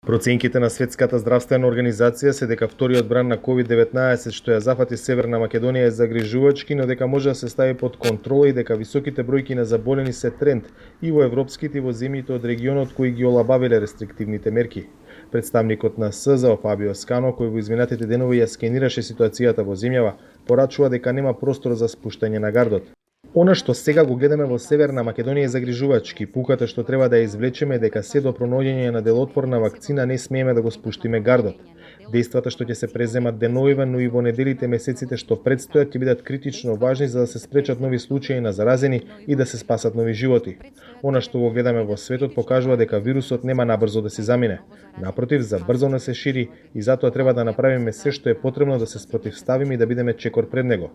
Проценките на Светската здравствена организација се дека вториот бран на COVID-19 што ја зафати Северна Македонија е загрижувачки, но дека може да се стави под контрола и дека високите бројки на заболени се тренд и во европските и во земјите од регионот кои ги олабавиле рестриктивните мерки. Представникот на СЗО Фабио Скано, кој во изминатите денови ја скенираше ситуацијата во земјава, порачува дека нема простор за спуштање на гардот. Она што сега го гледаме во Северна Македонија е загрижувачки. Пуката што треба да ја извлечеме е дека се до пронаоѓање на делотворна вакцина не смееме да го спуштиме гардот. Дејствата што ќе се преземат деновива, но и во неделите месеците што предстојат ќе бидат критично важни за да се спречат нови случаи на заразени и да се спасат нови животи. Она што го гледаме во светот покажува дека вирусот нема набрзо да се замине. Напротив, забрзо не се шири и затоа треба да направиме се што е потребно да се спротивставиме и да бидеме чекор пред него.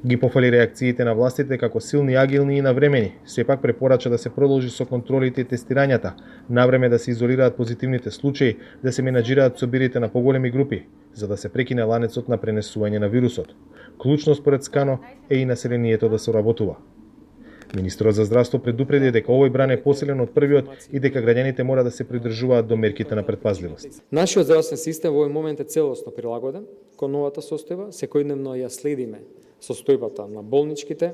Ги пофали реакциите на властите како силни, агилни и навремени. Сепак препорача да се продолжи со контролите и тестирањата, навреме да се изолираат позитивните случаи, да се менаџираат собирите на поголеми групи, за да се прекине ланецот на пренесување на вирусот. Клучно според Скано е и населението да соработува. Министерот за здравство предупреди дека овој бран е посилен од првиот и дека граѓаните мора да се придржуваат до мерките на предпазливост. Нашиот здравствен систем во овој момент е целосно прилагоден кон новата состојба. Секојдневно ја следиме состојбата на болничките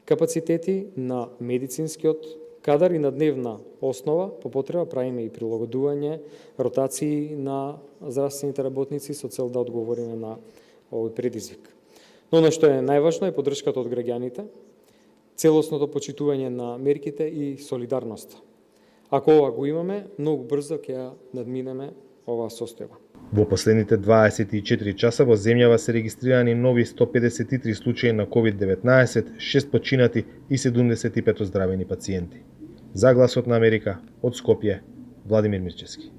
капацитети, на медицинскиот кадар и на дневна основа. По потреба правиме и прилагодување, ротации на здравствените работници со цел да одговориме на овој предизвик. Но она што е најважно е поддршката од граѓаните, целосното почитување на мерките и солидарноста. Ако ова го имаме, многу брзо ќе ја надминеме оваа состојба. Во последните 24 часа во земјава се регистрирани нови 153 случаи на COVID-19, 6 починати и 75 оздравени пациенти. За Гласот на Америка, од Скопје, Владимир Мирчевски.